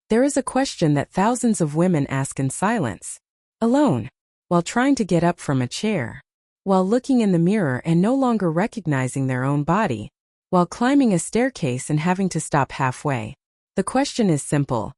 There is a question that thousands of women ask in silence, alone, while trying to get up from a chair, while looking in the mirror and no longer recognizing their own body, while climbing a staircase and having to stop halfway. The question is simple.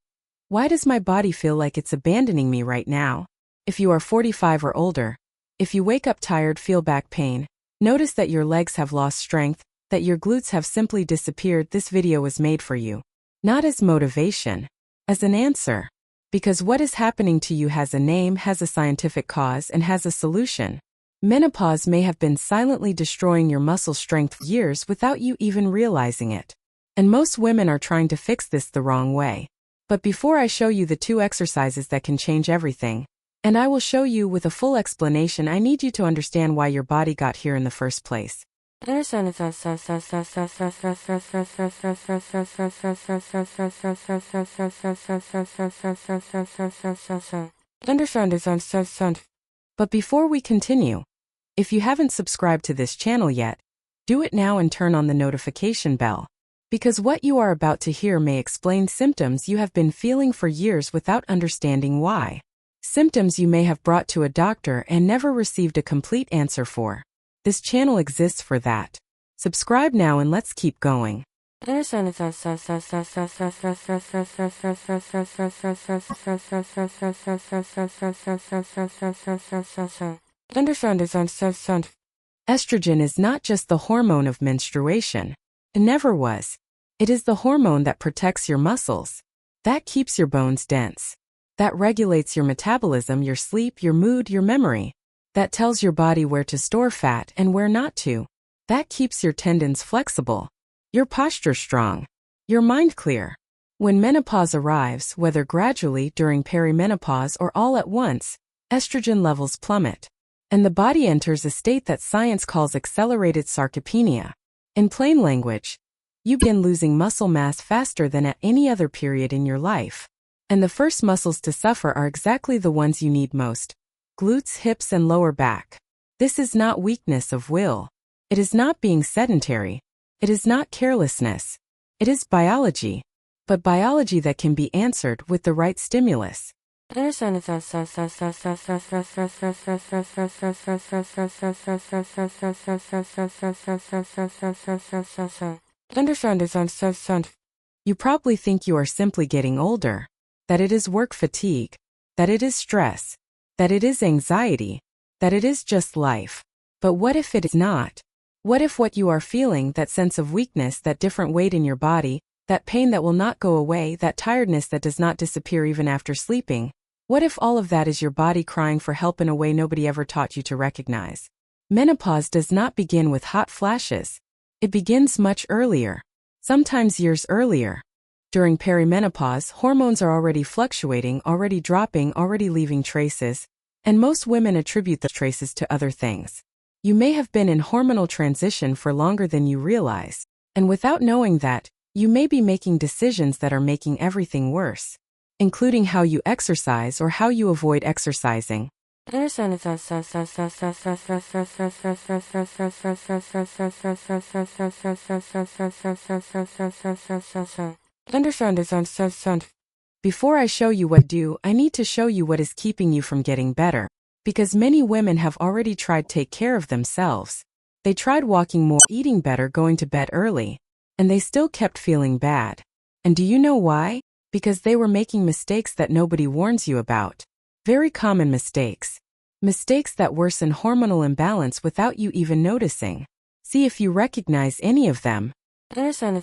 Why does my body feel like it's abandoning me right now? If you are 45 or older, if you wake up tired, feel back pain, notice that your legs have lost strength, that your glutes have simply disappeared, this video was made for you. Not as motivation, as an answer. Because what is happening to you has a name, has a scientific cause, and has a solution. Menopause may have been silently destroying your muscle strength for years without you even realizing it. And most women are trying to fix this the wrong way. But before I show you the 2 exercises that can change everything, and I will show you with a full explanation, I need you to understand why your body got here in the first place. Understand But before we continue, if you haven't subscribed to this channel yet, do it now and turn on the notification bell. Because what you are about to hear may explain symptoms you have been feeling for years without understanding why. Symptoms you may have brought to a doctor and never received a complete answer for. This channel exists for that. Subscribe now and let's keep going. Estrogen is not just the hormone of menstruation. It never was. It is the hormone that protects your muscles, that keeps your bones dense, that regulates your metabolism, your sleep, your mood, your memory, that tells your body where to store fat and where not to, that keeps your tendons flexible, your posture strong, your mind clear. When menopause arrives, whether gradually during perimenopause or all at once, estrogen levels plummet, and the body enters a state that science calls accelerated sarcopenia. In plain language, you begin losing muscle mass faster than at any other period in your life. And the first muscles to suffer are exactly the ones you need most: glutes, hips, and lower back. This is not weakness of will. It is not being sedentary. It is not carelessness. It is biology. But biology that can be answered with the right stimulus. Understand You probably think you are simply getting older, that it is work fatigue, that it is stress, that it is anxiety, that it is just life. But what if it is not? What if what you are feeling, that sense of weakness, that different weight in your body, that pain that will not go away, that tiredness that does not disappear even after sleeping, what if all of that is your body crying for help in a way nobody ever taught you to recognize? Menopause does not begin with hot flashes. It begins much earlier, sometimes years earlier. During perimenopause, hormones are already fluctuating, already dropping, already leaving traces, and most women attribute the traces to other things. You may have been in hormonal transition for longer than you realize, and without knowing that, you may be making decisions that are making everything worse, including how you exercise or how you avoid exercising. Understand Before I show you what to do, I need to show you what is keeping you from getting better. Because many women have already tried to take care of themselves. They tried walking more, eating better, going to bed early, and they still kept feeling bad. And do you know why? Because they were making mistakes that nobody warns you about. Very common mistakes. Mistakes that worsen hormonal imbalance without you even noticing. See if you recognize any of them. Understand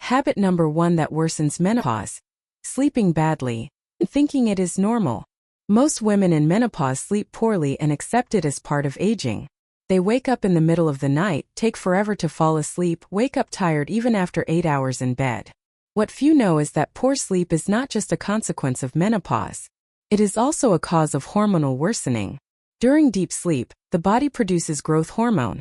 Habit number 1 that worsens menopause: sleeping badly and thinking it is normal. Most women in menopause sleep poorly and accept it as part of aging. They wake up in the middle of the night, take forever to fall asleep, wake up tired even after 8 hours in bed. What few know is that poor sleep is not just a consequence of menopause. It is also a cause of hormonal worsening. During deep sleep, the body produces growth hormone,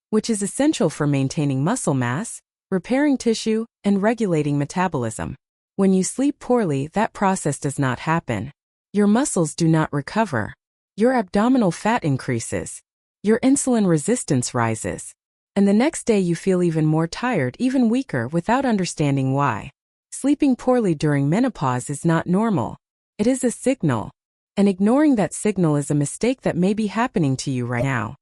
which is essential for maintaining muscle mass, repairing tissue, and regulating metabolism. When you sleep poorly, that process does not happen. Your muscles do not recover. Your abdominal fat increases. Your insulin resistance rises. And the next day you feel even more tired, even weaker, without understanding why. Sleeping poorly during menopause is not normal. It is a signal. And ignoring that signal is a mistake that may be happening to you right now.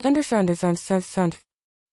Understand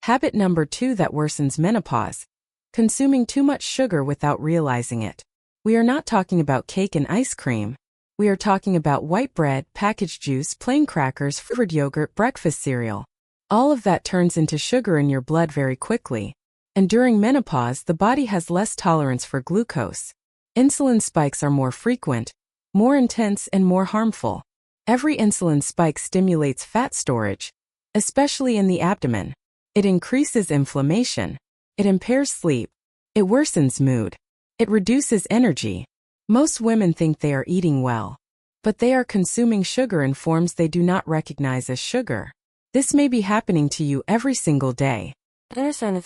Habit number 2 that worsens menopause. Consuming too much sugar without realizing it. We are not talking about cake and ice cream. We are talking about white bread, packaged juice, plain crackers, flavored yogurt, breakfast cereal. All of that turns into sugar in your blood very quickly. And during menopause, the body has less tolerance for glucose. Insulin spikes are more frequent, more intense, and more harmful. Every insulin spike stimulates fat storage, especially in the abdomen. It increases inflammation. It impairs sleep. It worsens mood. It reduces energy. Most women think they are eating well, but they are consuming sugar in forms they do not recognize as sugar. This may be happening to you every single day. Understand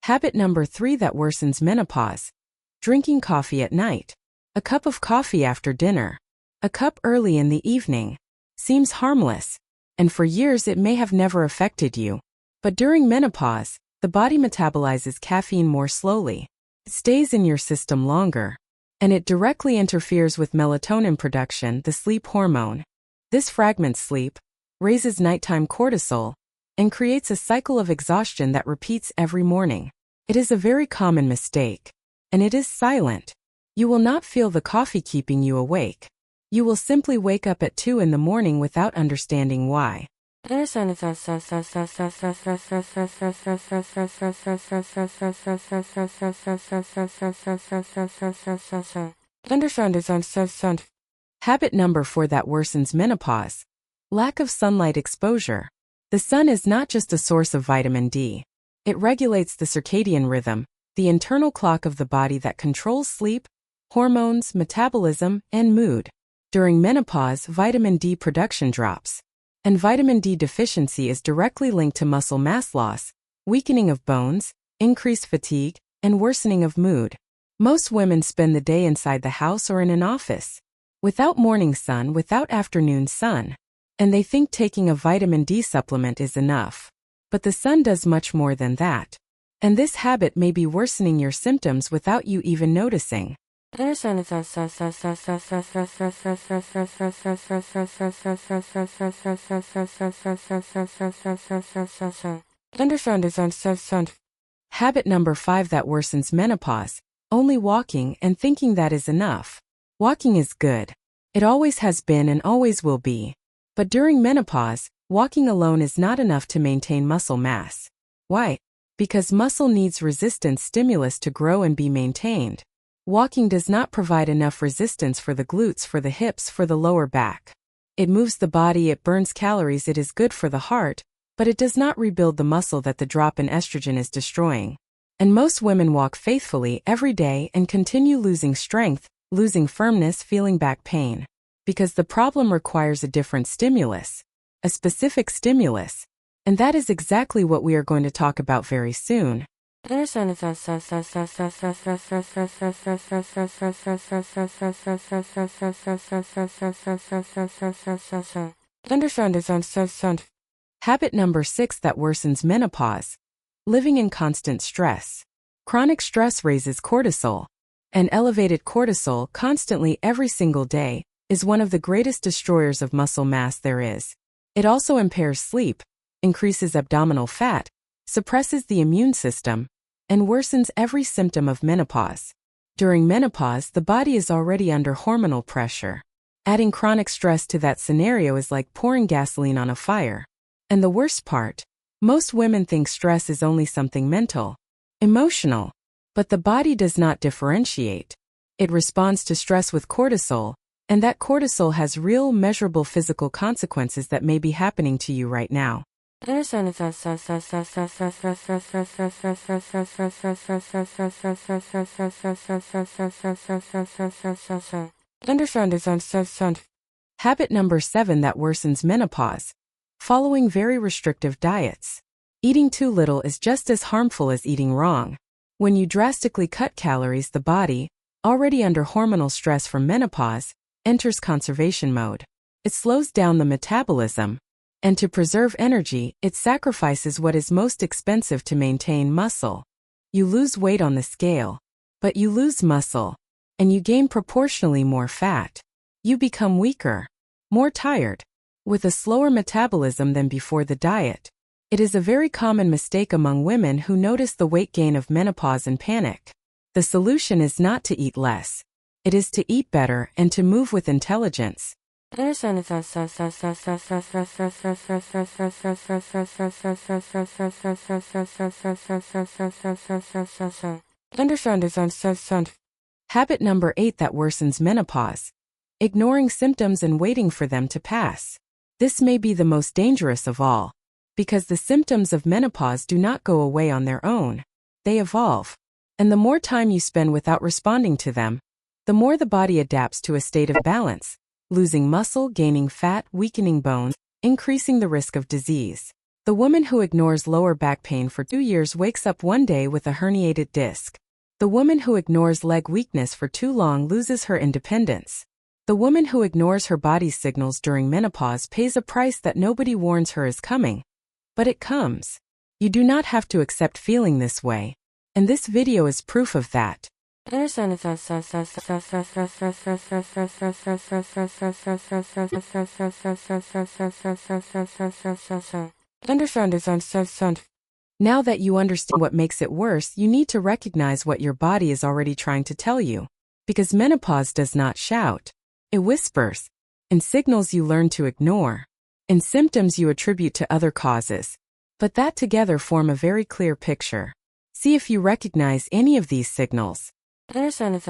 Habit number 3 that worsens menopause. Drinking coffee at night. A cup of coffee after dinner. A cup early in the evening. Seems harmless, and for years it may have never affected you. But during menopause, the body metabolizes caffeine more slowly. It stays in your system longer. And it directly interferes with melatonin production, the sleep hormone. This fragments sleep, raises nighttime cortisol, and creates a cycle of exhaustion that repeats every morning. It is a very common mistake. And it is silent. You will not feel the coffee keeping you awake. You will simply wake up at 2 in the morning without understanding why. Understand Habit number 4 that worsens menopause. Lack of sunlight exposure. The sun is not just a source of vitamin D. It regulates the circadian rhythm, the internal clock of the body that controls sleep, hormones, metabolism, and mood. During menopause, vitamin D production drops. And vitamin D deficiency is directly linked to muscle mass loss, weakening of bones, increased fatigue, and worsening of mood. Most women spend the day inside the house or in an office, without morning sun, without afternoon sun. And they think taking a vitamin D supplement is enough. But the sun does much more than that. And this habit may be worsening your symptoms without you even noticing. Understand Habit number 5 that worsens menopause. Only walking and thinking that is enough. Walking is good. It always has been and always will be. But during menopause, walking alone is not enough to maintain muscle mass. Why? Because muscle needs resistance stimulus to grow and be maintained. Walking does not provide enough resistance for the glutes, for the hips, for the lower back. It moves the body, it burns calories, it is good for the heart, but it does not rebuild the muscle that the drop in estrogen is destroying. And most women walk faithfully every day and continue losing strength, losing firmness, feeling back pain. Because the problem requires a different stimulus, a specific stimulus. And that is exactly what we are going to talk about very soon. Understand Habit number 6 that worsens menopause. Living in constant stress. Chronic stress raises cortisol. And elevated cortisol constantly every single day is one of the greatest destroyers of muscle mass there is. It also impairs sleep, increases abdominal fat, suppresses the immune system, and worsens every symptom of menopause. During menopause, the body is already under hormonal pressure. Adding chronic stress to that scenario is like pouring gasoline on a fire. And the worst part, most women think stress is only something mental, emotional. But the body does not differentiate. It responds to stress with cortisol, and that cortisol has real, measurable physical consequences that may be happening to you right now. Understand Understand. Habit number 7 that worsens menopause. Following very restrictive diets. Eating too little is just as harmful as eating wrong. When you drastically cut calories, the body, already under hormonal stress from menopause, enters conservation mode. It slows down the metabolism, and to preserve energy, it sacrifices what is most expensive to maintain: muscle. You lose weight on the scale, but you lose muscle, and you gain proportionally more fat. You become weaker, more tired, with a slower metabolism than before the diet. It is a very common mistake among women who notice the weight gain of menopause and panic. The solution is not to eat less. It is to eat better and to move with intelligence. Understand. Habit number 8 that worsens menopause. Ignoring symptoms and waiting for them to pass. This may be the most dangerous of all, because the symptoms of menopause do not go away on their own. They evolve. And the more time you spend without responding to them, the more the body adapts to a state of balance, losing muscle, gaining fat, weakening bones, increasing the risk of disease. The woman who ignores lower back pain for 2 years wakes up one day with a herniated disc. The woman who ignores leg weakness for too long loses her independence. The woman who ignores her body's signals during menopause pays a price that nobody warns her is coming. But it comes. You do not have to accept feeling this way, and this video is proof of that. Understand. Now that you understand what makes it worse, you need to recognize what your body is already trying to tell you. Because menopause does not shout. It whispers. In signals you learn to ignore. In symptoms you attribute to other causes. But that together form a very clear picture. See if you recognize any of these signals. Understand.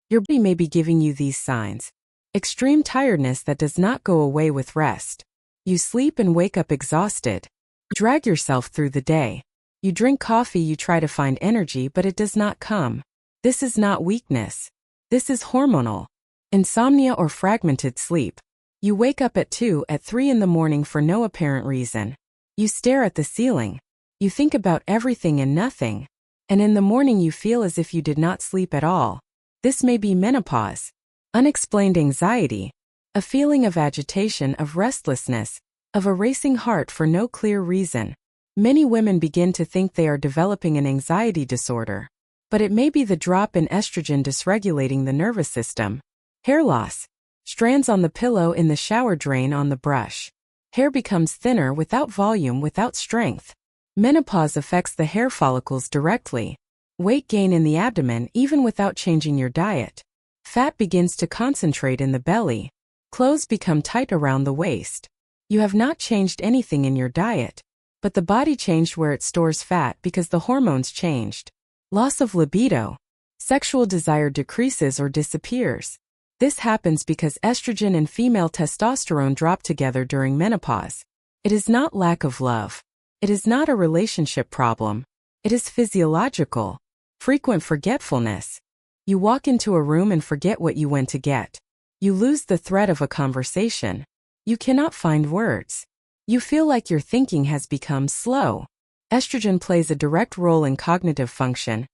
Your body may be giving you these signs. Extreme tiredness that does not go away with rest. You sleep and wake up exhausted. Drag yourself through the day. You drink coffee, you try to find energy, but it does not come. This is not weakness. This is hormonal. Insomnia or fragmented sleep. You wake up at 2, at 3 in the morning for no apparent reason. You stare at the ceiling. You think about everything and nothing. And in the morning you feel as if you did not sleep at all. This may be menopause. Unexplained anxiety. A feeling of agitation, of restlessness, of a racing heart for no clear reason. Many women begin to think they are developing an anxiety disorder. But it may be the drop in estrogen dysregulating the nervous system. Hair loss. Strands on the pillow, in the shower, drain on the brush. Hair becomes thinner, without volume, without strength. Menopause affects the hair follicles directly. Weight gain in the abdomen even without changing your diet. Fat begins to concentrate in the belly. Clothes become tight around the waist. You have not changed anything in your diet, but the body changed where it stores fat because the hormones changed. Loss of libido. Sexual desire decreases or disappears. This happens because estrogen and female testosterone drop together during menopause. It is not lack of love. It is not a relationship problem. It is physiological. Frequent forgetfulness. You walk into a room and forget what you went to get. You lose the thread of a conversation. You cannot find words. You feel like your thinking has become slow. Estrogen plays a direct role in cognitive function,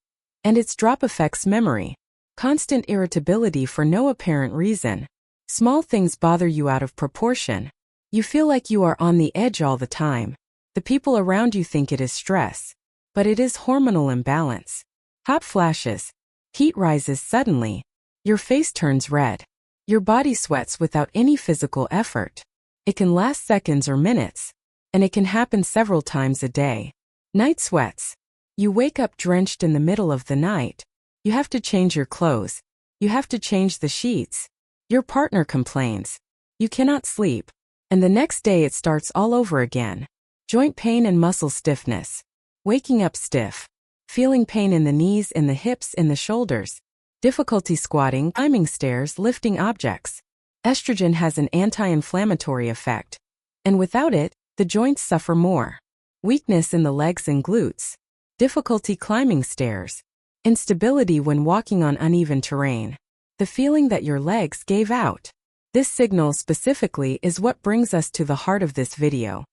and its drop affects memory. Constant irritability for no apparent reason. Small things bother you out of proportion. You feel like you are on the edge all the time. The people around you think it is stress, but it is hormonal imbalance. Hot flashes. Heat rises suddenly. Your face turns red. Your body sweats without any physical effort. It can last seconds or minutes, and it can happen several times a day. Night sweats. You wake up drenched in the middle of the night. You have to change your clothes. You have to change the sheets. Your partner complains. You cannot sleep. And the next day it starts all over again. Joint pain and muscle stiffness. Waking up stiff. Feeling pain in the knees, in the hips, in the shoulders. Difficulty squatting, climbing stairs, lifting objects. Estrogen has an anti-inflammatory effect. And without it, the joints suffer more. Weakness in the legs and glutes, difficulty climbing stairs, instability when walking on uneven terrain, the feeling that your legs gave out. This signal specifically is what brings us to the heart of this video.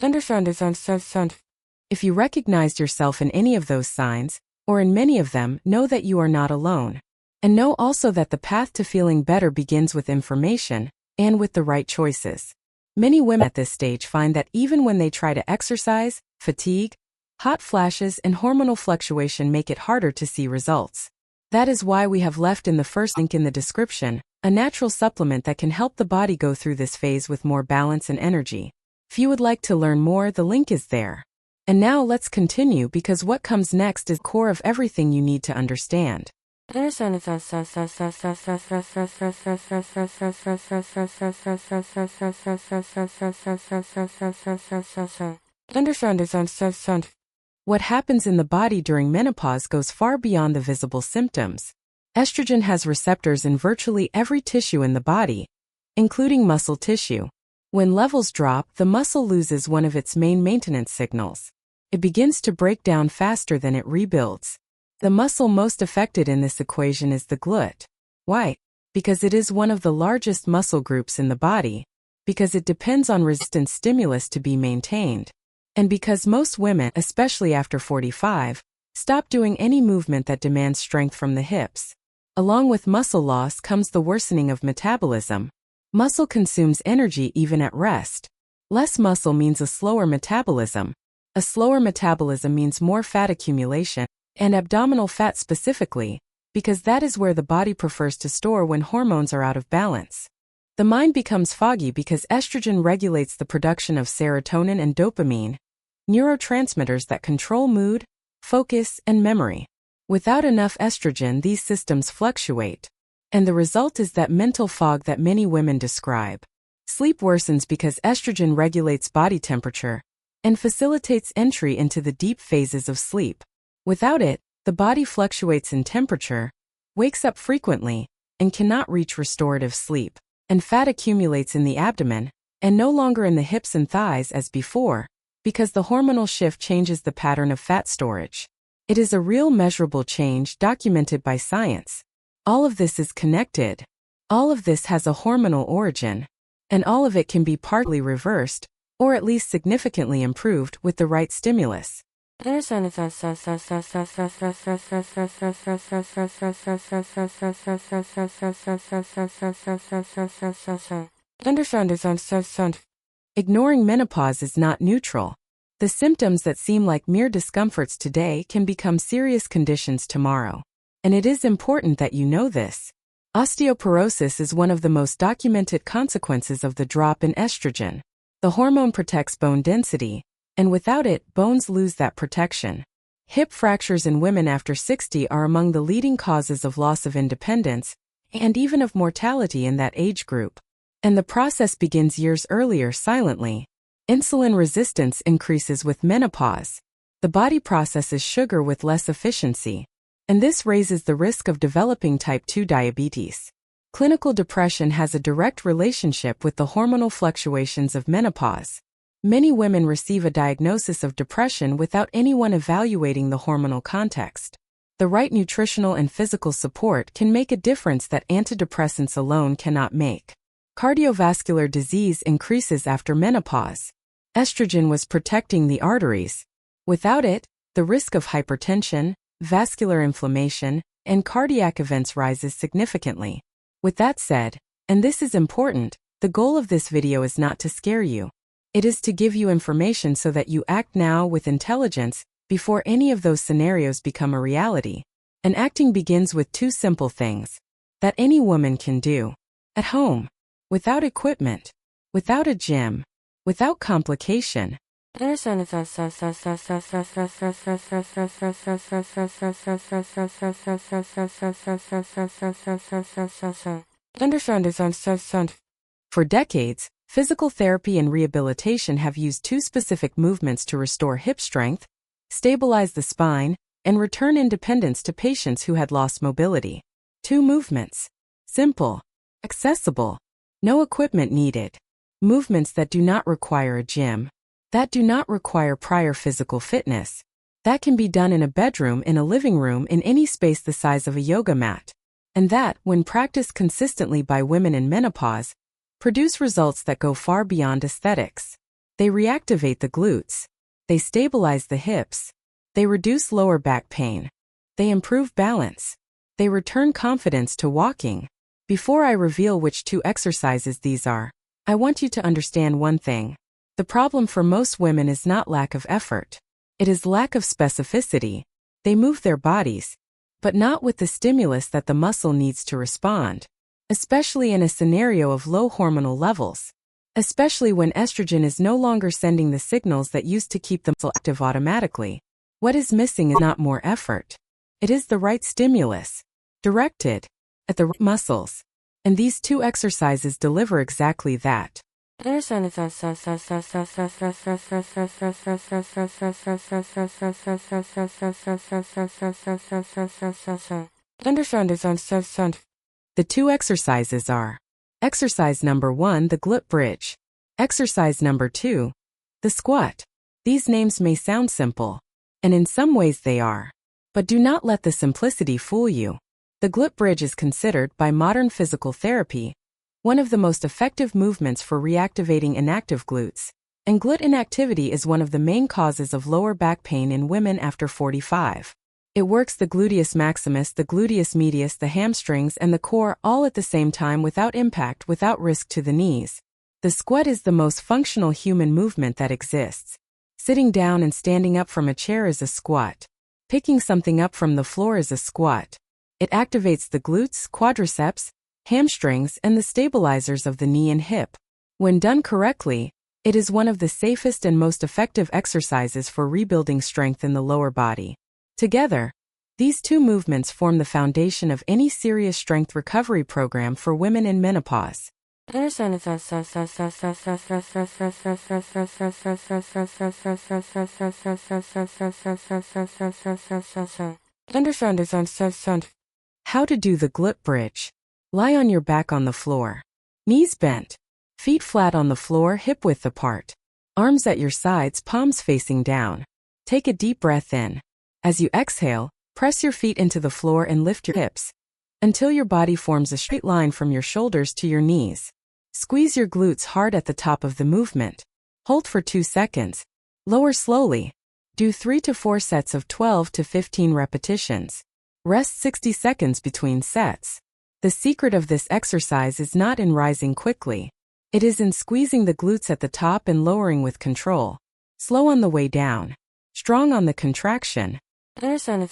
Understand If you recognized yourself in any of those signs, or in many of them, know that you are not alone. And know also that the path to feeling better begins with information, and with the right choices. Many women at this stage find that even when they try to exercise, fatigue, hot flashes, and hormonal fluctuation make it harder to see results. That is why we have left in the first link in the description a natural supplement that can help the body go through this phase with more balance and energy. If you would like to learn more, the link is there. And now let's continue, because what comes next is the core of everything you need to understand. What happens in the body during menopause goes far beyond the visible symptoms. Estrogen has receptors in virtually every tissue in the body, including muscle tissue. When levels drop, the muscle loses one of its main maintenance signals. It begins to break down faster than it rebuilds. The muscle most affected in this equation is the glute. Why? Because it is one of the largest muscle groups in the body, because it depends on resistance stimulus to be maintained, and because most women, especially after 45, stop doing any movement that demands strength from the hips. Along with muscle loss comes the worsening of metabolism. Muscle consumes energy even at rest. Less muscle means a slower metabolism. A slower metabolism means more fat accumulation, and abdominal fat specifically, because that is where the body prefers to store when hormones are out of balance. The mind becomes foggy because estrogen regulates the production of serotonin and dopamine, neurotransmitters that control mood, focus, and memory. Without enough estrogen, these systems fluctuate, and the result is that mental fog that many women describe. Sleep worsens because estrogen regulates body temperature and facilitates entry into the deep phases of sleep. Without it, the body fluctuates in temperature, wakes up frequently, and cannot reach restorative sleep, and fat accumulates in the abdomen, and no longer in the hips and thighs as before, because the hormonal shift changes the pattern of fat storage. It is a real measurable change documented by science. All of this is connected. All of this has a hormonal origin, and all of it can be partly reversed, or at least significantly improved with the right stimulus. Ignoring menopause is not neutral. The symptoms that seem like mere discomforts today can become serious conditions tomorrow. And it is important that you know this. Osteoporosis is one of the most documented consequences of the drop in estrogen. The hormone protects bone density, and without it, bones lose that protection. Hip fractures in women after 60 are among the leading causes of loss of independence, and even of mortality in that age group. And the process begins years earlier silently. Insulin resistance increases with menopause. The body processes sugar with less efficiency, and this raises the risk of developing type 2 diabetes. Clinical depression has a direct relationship with the hormonal fluctuations of menopause. Many women receive a diagnosis of depression without anyone evaluating the hormonal context. The right nutritional and physical support can make a difference that antidepressants alone cannot make. Cardiovascular disease increases after menopause. Estrogen was protecting the arteries. Without it, the risk of hypertension, vascular inflammation, and cardiac events rises significantly. With that said, and this is important, the goal of this video is not to scare you. It is to give you information so that you act now with intelligence before any of those scenarios become a reality. And acting begins with two simple things that any woman can do at home, without equipment, without a gym, without complication. Understand For decades, physical therapy and rehabilitation have used two specific movements to restore hip strength, stabilize the spine, and return independence to patients who had lost mobility. 2 movements. Simple. Accessible. No equipment needed. Movements that do not require a gym. That do not require prior physical fitness. That can be done in a bedroom, in a living room, in any space the size of a yoga mat. And that, when practiced consistently by women in menopause, produce results that go far beyond aesthetics. They reactivate the glutes. They stabilize the hips. They reduce lower back pain. They improve balance. They return confidence to walking. Before I reveal which 2 exercises these are, I want you to understand one thing. The problem for most women is not lack of effort. It is lack of specificity. They move their bodies, but not with the stimulus that the muscle needs to respond, especially in a scenario of low hormonal levels, especially when estrogen is no longer sending the signals that used to keep the muscle active automatically. What is missing is not more effort. It is the right stimulus, directed at the right muscles. And these 2 exercises deliver exactly that. Understand The 2 exercises are: exercise number 1, the glute bridge. Exercise number 2, the squat. These names may sound simple, and in some ways they are. But do not let the simplicity fool you. The glute bridge is considered, by modern physical therapy, one of the most effective movements for reactivating inactive glutes, and glute inactivity is one of the main causes of lower back pain in women after 45. It works the gluteus maximus, the gluteus medius, the hamstrings, and the core all at the same time without impact, without risk to the knees. The squat is the most functional human movement that exists. Sitting down and standing up from a chair is a squat. Picking something up from the floor is a squat. It activates the glutes, quadriceps, hamstrings, and the stabilizers of the knee and hip. When done correctly, it is one of the safest and most effective exercises for rebuilding strength in the lower body. Together, these 2 movements form the foundation of any serious strength recovery program for women in menopause. Understand How to do the glute bridge. Lie on your back on the floor. Knees bent. Feet flat on the floor, hip width apart. Arms at your sides, palms facing down. Take a deep breath in. As you exhale, press your feet into the floor and lift your hips until your body forms a straight line from your shoulders to your knees. Squeeze your glutes hard at the top of the movement. Hold for 2 seconds. Lower slowly. Do 3 to 4 sets of 12 to 15 repetitions. Rest 60 seconds between sets. The secret of this exercise is not in rising quickly. It is in squeezing the glutes at the top and lowering with control. Slow on the way down. Strong on the contraction. Understand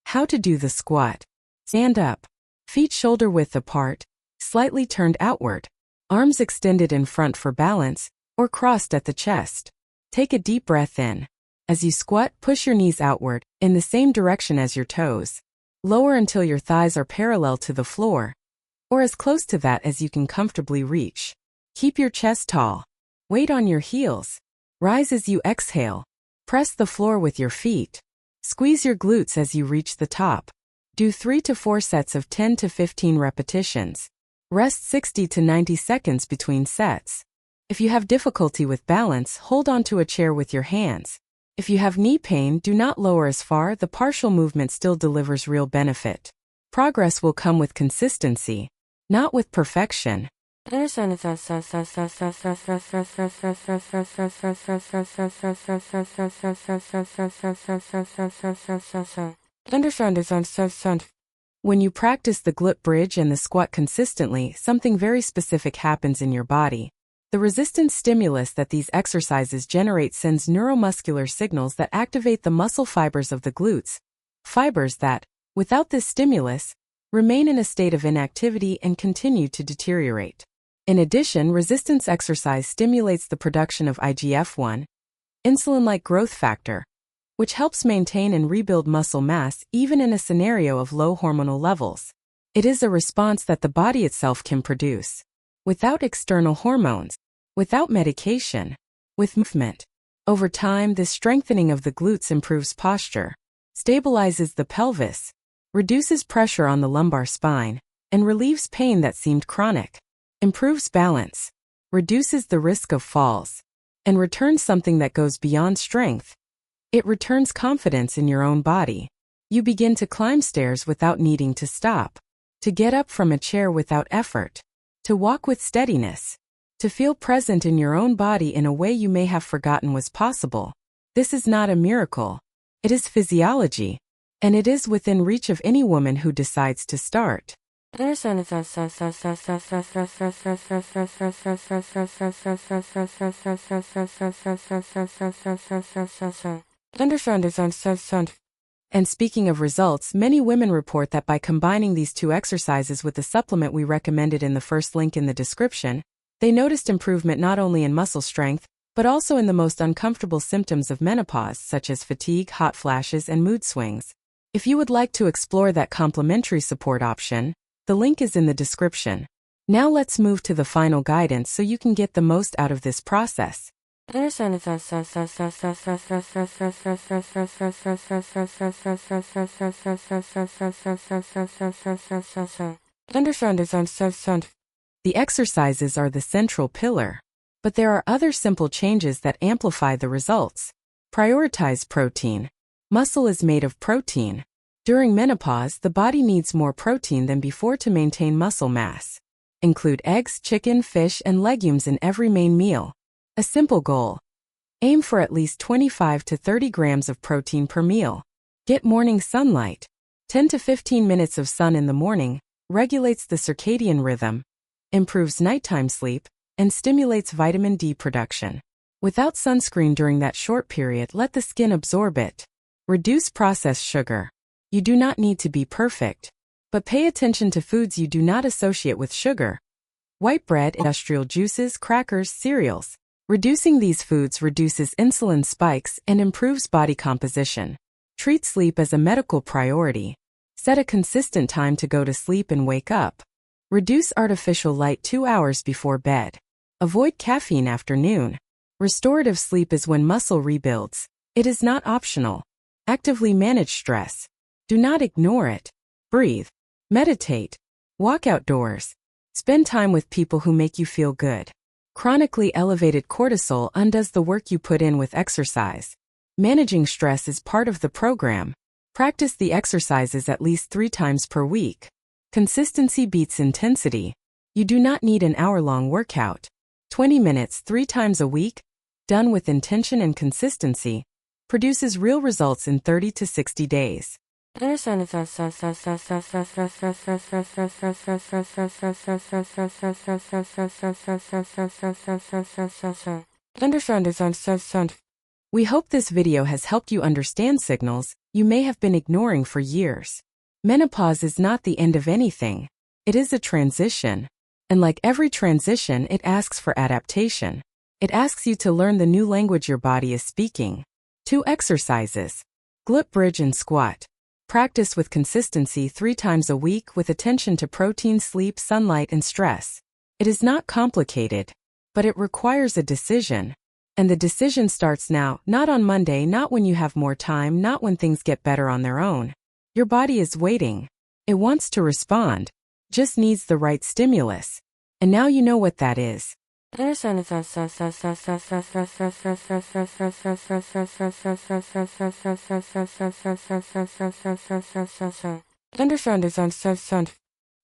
How to do the squat. Stand up. Feet shoulder width apart, slightly turned outward. Arms extended in front for balance, or crossed at the chest. Take a deep breath in. As you squat, push your knees outward, in the same direction as your toes. Lower until your thighs are parallel to the floor, or as close to that as you can comfortably reach. Keep your chest tall. Weight on your heels. Rise as you exhale. Press the floor with your feet. Squeeze your glutes as you reach the top. Do 3 to 4 sets of 10 to 15 repetitions. Rest 60 to 90 seconds between sets. If you have difficulty with balance, hold on to a chair with your hands. If you have knee pain, do not lower as far. The partial movement still delivers real benefit. Progress will come with consistency, not with perfection. Understand When you practice the glute bridge and the squat consistently, something very specific happens in your body. The resistance stimulus that these exercises generate sends neuromuscular signals that activate the muscle fibers of the glutes, fibers that, without this stimulus, remain in a state of inactivity and continue to deteriorate. In addition, resistance exercise stimulates the production of IGF-1, insulin-like growth factor, which helps maintain and rebuild muscle mass even in a scenario of low hormonal levels. It is a response that the body itself can produce. Without external hormones, without medication, with movement. Over time, this strengthening of the glutes improves posture, stabilizes the pelvis, reduces pressure on the lumbar spine, and relieves pain that seemed chronic, improves balance, reduces the risk of falls, and returns something that goes beyond strength. It returns confidence in your own body. You begin to climb stairs without needing to stop, to get up from a chair without effort, to walk with steadiness, to feel present in your own body in a way you may have forgotten was possible. This is not a miracle. It is physiology, and it is within reach of any woman who decides to start. And speaking of results, many women report that by combining these two exercises with the supplement we recommended in the first link in the description, they noticed improvement not only in muscle strength, but also in the most uncomfortable symptoms of menopause, such as fatigue, hot flashes, and mood swings. If you would like to explore that complementary support option, the link is in the description. Now let's move to the final guidance so you can get the most out of this process. The exercises are the central pillar. But there are other simple changes that amplify the results. Prioritize protein. Muscle is made of protein. During menopause, the body needs more protein than before to maintain muscle mass. Include eggs, chicken, fish, and legumes in every main meal. A simple goal. Aim for at least 25 to 30 grams of protein per meal. Get morning sunlight. 10 to 15 minutes of sun in the morning regulates the circadian rhythm, improves nighttime sleep, and stimulates vitamin D production. Without sunscreen during that short period, let the skin absorb it. Reduce processed sugar. You do not need to be perfect, but pay attention to foods you do not associate with sugar. White bread, industrial juices, crackers, cereals. Reducing these foods reduces insulin spikes and improves body composition. Treat sleep as a medical priority. Set a consistent time to go to sleep and wake up. Reduce artificial light 2 hours before bed. Avoid caffeine after noon. Restorative sleep is when muscle rebuilds. It is not optional. Actively manage stress. Do not ignore it. Breathe. Meditate. Walk outdoors. Spend time with people who make you feel good. Chronically elevated cortisol undoes the work you put in with exercise. Managing stress is part of the program. Practice the exercises at least 3 times per week. Consistency beats intensity. You do not need an hour-long workout. 20 minutes 3 times a week, done with intention and consistency, produces real results in 30 to 60 days. We hope this video has helped you understand signals you may have been ignoring for years. Menopause is not the end of anything. It is a transition. And like every transition, it asks for adaptation. It asks you to learn the new language your body is speaking. 2 exercises. Glute bridge and squat. Practice with consistency 3 times a week with attention to protein, sleep, sunlight, and stress. It is not complicated, but it requires a decision. And the decision starts now, not on Monday, not when you have more time, not when things get better on their own. Your body is waiting. It wants to respond. Just needs the right stimulus. And now you know what that is.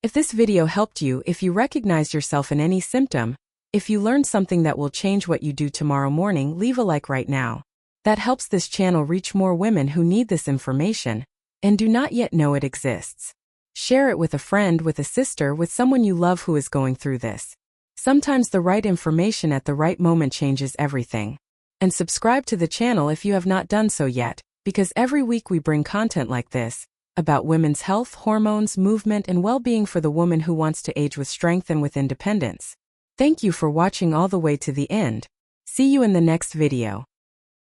If this video helped you, if you recognize yourself in any symptom, if you learned something that will change what you do tomorrow morning, leave a like right now. That helps this channel reach more women who need this information and do not yet know it exists. Share it with a friend, with a sister, with someone you love who is going through this. Sometimes the right information at the right moment changes everything. And subscribe to the channel if you have not done so yet, because every week we bring content like this, about women's health, hormones, movement, and well-being for the woman who wants to age with strength and with independence. Thank you for watching all the way to the end. See you in the next video.